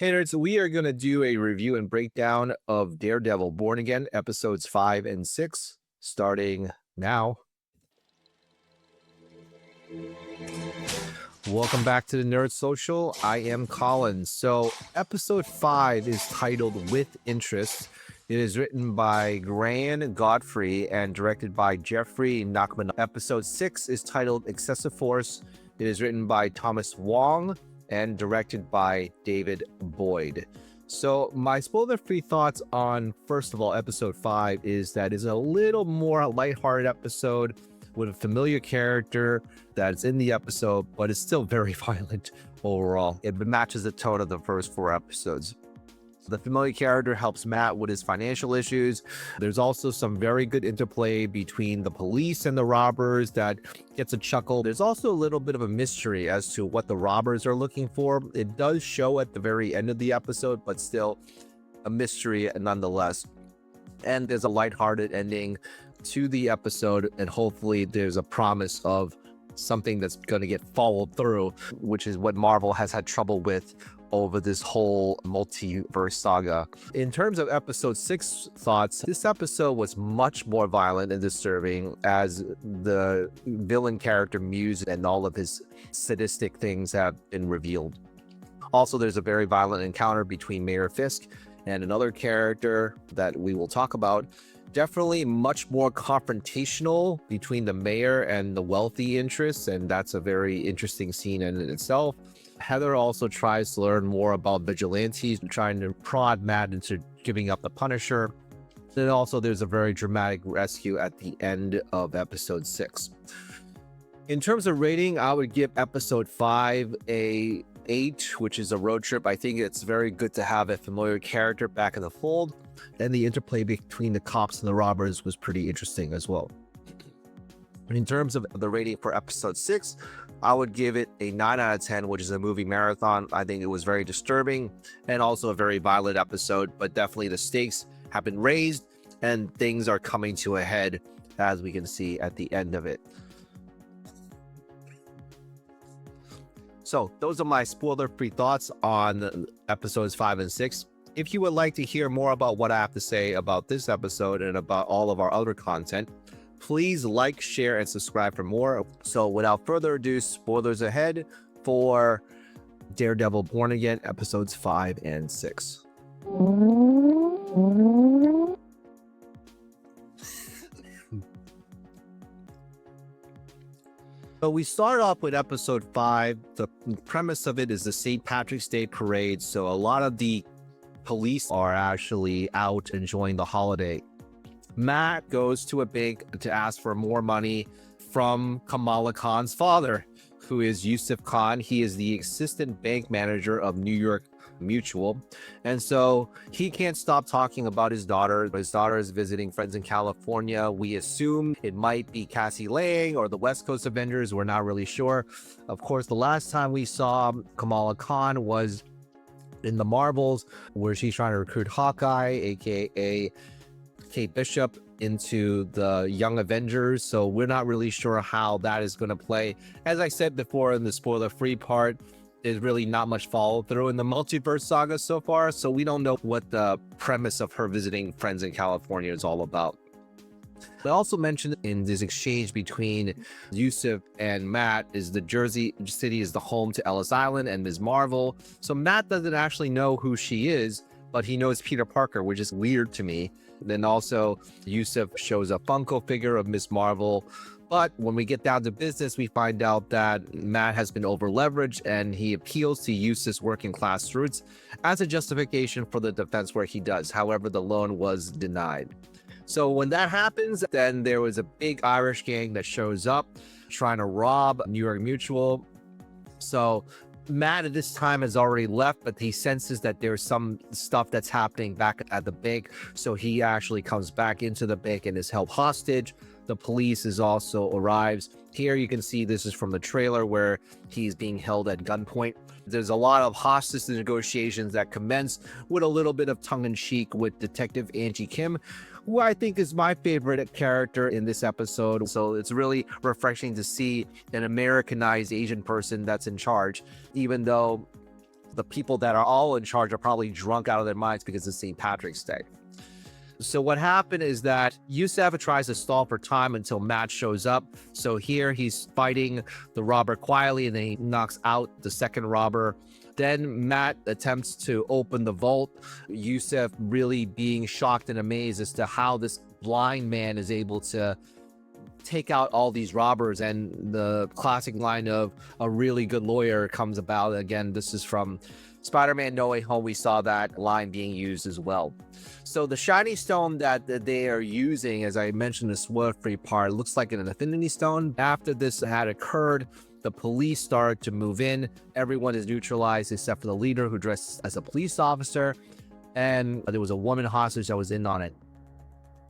Hey nerds, we are going to do a review and breakdown of Daredevil Born Again, episodes 5 and 6, starting now. Welcome back to the Nerd Social. I am Colin. So, episode 5 is titled With Interest. It is written by Grainne, Godfree, and directed by Jeffrey Nachmanoff. Episode 6 is titled Excessive Force. It is written by Thomas Wong and directed by David Boyd. So my spoiler-free thoughts on, first of all, episode 5 is that it's a little more lighthearted episode with a familiar character that's in the episode, but it's still very violent overall. It matches the tone of the first 4 episodes. The familiar character helps Matt with his financial issues. There's also some very good interplay between the police and the robbers that gets a chuckle. There's also a little bit of a mystery as to what the robbers are looking for. It does show at the very end of the episode, but still a mystery nonetheless. And there's a lighthearted ending to the episode, and hopefully there's a promise of something that's going to get followed through, which is what Marvel has had trouble with over this whole multiverse saga. In terms of episode 6 thoughts, this episode was much more violent and disturbing as the villain character Muse and all of his sadistic things have been revealed. Also, there's a very violent encounter between Mayor Fisk and another character that we will talk about. Definitely much more confrontational between the mayor and the wealthy interests, and that's a very interesting scene in itself. Heather also tries to learn more about vigilantes, trying to prod Matt into giving up the Punisher. Then also there's a very dramatic rescue at the end of episode 6. In terms of rating, I would give episode 5 a 8, which is a road trip. I think it's very good to have a familiar character back in the fold, and the interplay between the cops and the robbers was pretty interesting as well. In terms of the rating for episode 6, I would give it a 9 out of 10, which is a movie marathon. I think it was very disturbing and also a very violent episode, but definitely the stakes have been raised and things are coming to a head, as we can see at the end of it. So those are my spoiler-free thoughts on episodes 5 and 6. If you would like to hear more about what I have to say about this episode and about all of our other content, please like, share, and subscribe for more. So without further ado, spoilers ahead for Daredevil Born Again, episodes 5 and 6. So we start off with episode 5. The premise of it is the St. Patrick's Day parade. So a lot of the police are actually out enjoying the holiday. Matt goes to a bank to ask for more money from Kamala Khan's father, who is Yusuf Khan. He is the assistant bank manager of New York Mutual. And so he can't stop talking about his daughter. His daughter is visiting friends in California. We assume it might be Cassie Lang or the West Coast Avengers. We're not really sure. Of course, the last time we saw Kamala Khan was in the Marvels, where she's trying to recruit Hawkeye, aka Kate Bishop, into the Young Avengers. So we're not really sure how that is going to play. As I said before in the spoiler-free part, there's really not much follow through in the multiverse saga so far. So we don't know what the premise of her visiting friends in California is all about. I also mentioned in this exchange between Yusuf and Matt is the Jersey City is the home to Ellis Island and Ms. Marvel. So Matt doesn't actually know who she is, but he knows Peter Parker, which is weird to me. Then also Yusuf shows a Funko figure of Ms. Marvel. But when we get down to business, we find out that Matt has been over-leveraged and he appeals to Yusuf's working class roots as a justification for the defense work he does. However, the loan was denied. So when that happens, then there was a big Irish gang that shows up trying to rob New York Mutual. So Matt at this time has already left, but he senses that there's some stuff that's happening back at the bank. So he actually comes back into the bank and is held hostage. The police is also arrives. Here you can see this is from the trailer where he's being held at gunpoint. There's a lot of hostage negotiations that commence with a little bit of tongue-in-cheek with Detective Angie Kim, who I think is my favorite character in this episode. So it's really refreshing to see an Americanized Asian person that's in charge, even though The people that are all in charge are probably drunk out of their minds because it's St. Patrick's Day. So what happened is that Yusef tries to stall for time until Matt shows up. So here he's fighting the robber quietly, and then he knocks out the second robber. Then Matt attempts to open the vault. Yusef really being shocked and amazed as to how this blind man is able to take out all these robbers, and the classic line of "a really good lawyer" comes about. Again, this is from Spider-Man No Way Home. We saw that line being used as well. So the shiny stone that they are using, as I mentioned, the spoiler-free part, looks like an Infinity Stone. After this had occurred, the police started to move in. Everyone is neutralized except for the leader, who dressed as a police officer, and there was a woman hostage that was in on it.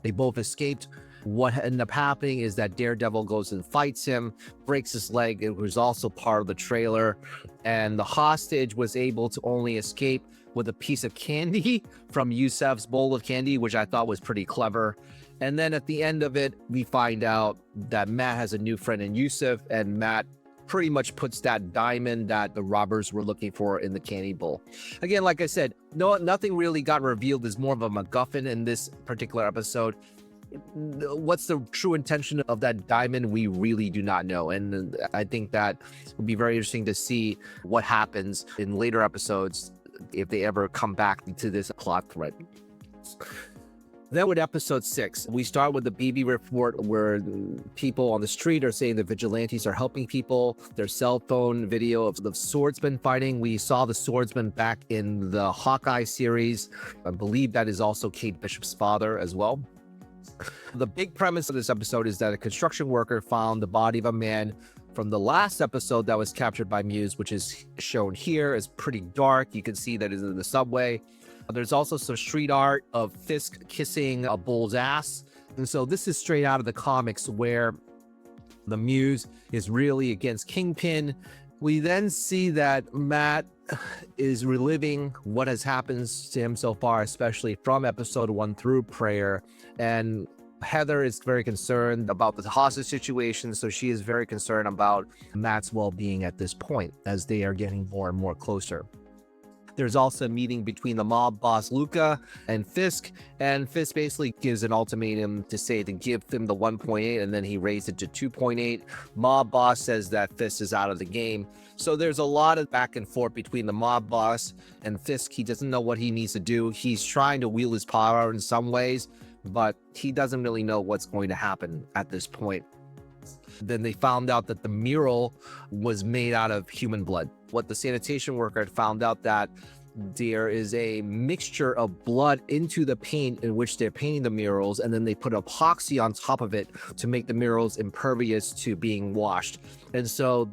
They both escaped. What ended up happening is that Daredevil goes and fights him, breaks his leg. It was also part of the trailer. And the hostage was able to only escape with a piece of candy from Yusef's bowl of candy, which I thought was pretty clever. And then at the end of it, we find out that Matt has a new friend in Yusef, and Matt pretty much puts that diamond that the robbers were looking for in the candy bowl. Again, like I said, nothing really got revealed. There's more of a MacGuffin in this particular episode. What's the true intention of that diamond? We really do not know. And I think that would be very interesting to see what happens in later episodes if they ever come back to this plot thread. Then with episode 6, we start with the BB report, where people on the street are saying the vigilantes are helping people. There's cell phone video of the swordsman fighting. We saw the swordsman back in the Hawkeye series. I believe that is also Kate Bishop's father as well. The big premise of this episode is that a construction worker found the body of a man from the last episode that was captured by Muse, which is shown here. It's pretty dark. You can see that it's in the subway. There's also some street art of Fisk kissing a bull's ass. And so this is straight out of the comics, where the Muse is really against Kingpin. We then see that Matt is reliving what has happened to him so far, especially from episode 1 through Prayer. And Heather is very concerned about the hostage situation, so she is very concerned about Matt's well-being at this point as they are getting more and more closer. There's also a meeting between the mob boss Luca and Fisk basically gives an ultimatum to say to give them the 1.8, and then he raised it to 2.8. Mob boss says that Fisk is out of the game. So there's a lot of back and forth between the mob boss and Fisk. He doesn't know what he needs to do. He's trying to wield his power in some ways, but he doesn't really know what's going to happen at this point. Then they found out that the mural was made out of human blood. What the sanitation worker had found out that there is a mixture of blood into the paint in which they're painting the murals, and then they put epoxy on top of it to make the murals impervious to being washed. And so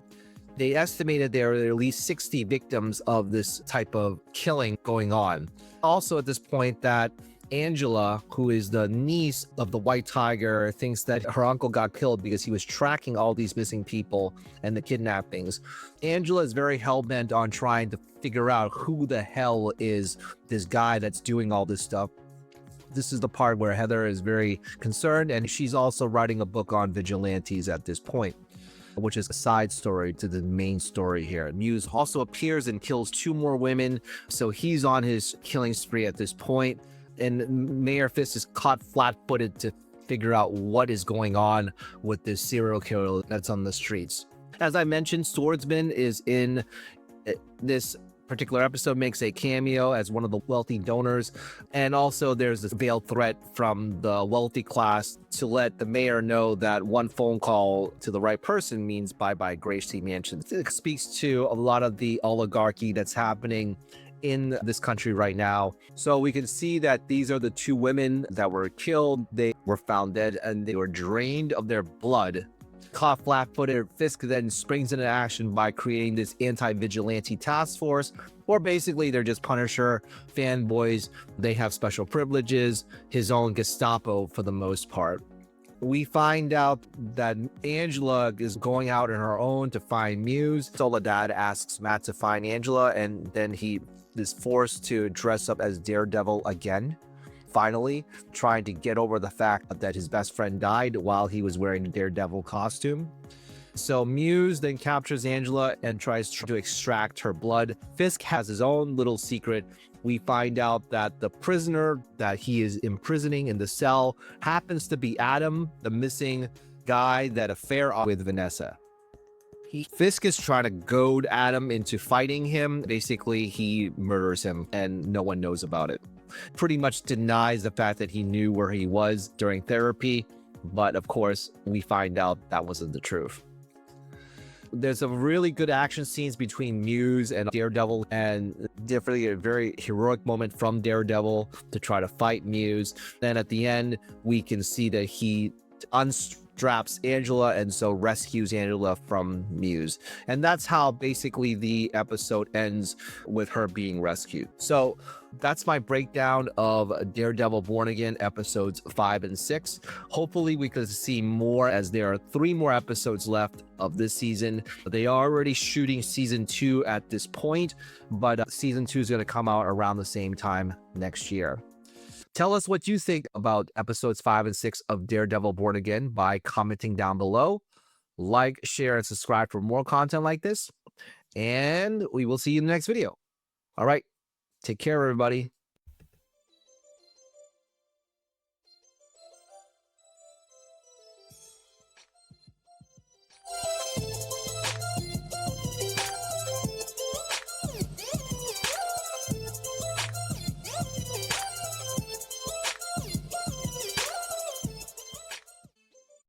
they estimated there are at least 60 victims of this type of killing going on. Also at this point, that Angela, who is the niece of the White Tiger, thinks that her uncle got killed because he was tracking all these missing people and the kidnappings. Angela is very hell-bent on trying to figure out who the hell is this guy that's doing all this stuff. This is the part where Heather is very concerned, and she's also writing a book on vigilantes at this point, which is a side story to the main story here. Muse also appears and kills 2 more women, so he's on his killing spree at this point. And Mayor Fisk is caught flat-footed to figure out what is going on with this serial killer that's on the streets. As I mentioned, Swordsman is in this particular episode, makes a cameo as one of the wealthy donors. And also there's this veiled threat from the wealthy class to let the mayor know that one phone call to the right person means bye-bye Gracie Mansion. It speaks to a lot of the oligarchy that's happening in this country right now. So we can see that these are the 2 women that were killed. They were found dead and they were drained of their blood. Caught flat-footed, Fisk then springs into action by creating this anti-vigilante task force, or basically they're just Punisher fanboys. They have special privileges, his own Gestapo for the most part. We find out that Angela is going out on her own to find Muse. Soledad asks Matt to find Angela, and then he is forced to dress up as Daredevil again, finally trying to get over the fact that his best friend died while he was wearing a Daredevil costume. So Muse then captures Angela and tries to extract her blood. Fisk has his own little secret. We find out that the prisoner that he is imprisoning in the cell happens to be Adam, the missing guy that affair with Vanessa. Fisk is trying to goad Adam into fighting him. Basically, he murders him and no one knows about it. Pretty much denies the fact that he knew where he was during therapy. But of course, we find out that wasn't the truth. There's some really good action scenes between Muse and Daredevil, and definitely a very heroic moment from Daredevil to try to fight Muse. Then at the end, we can see that he unstraps Angela and so rescues Angela from Muse. And that's how basically the episode ends, with her being rescued. So that's my breakdown of Daredevil Born Again episodes 5 and 6. Hopefully we could see more, as there are 3 more episodes left of this season. They are already shooting season 2 at this point, but season 2 is going to come out around the same time next year. Tell us what you think about episodes 5 and 6 of Daredevil Born Again by commenting down below. Like, share, and subscribe for more content like this. And we will see you in the next video. All right. Take care, everybody.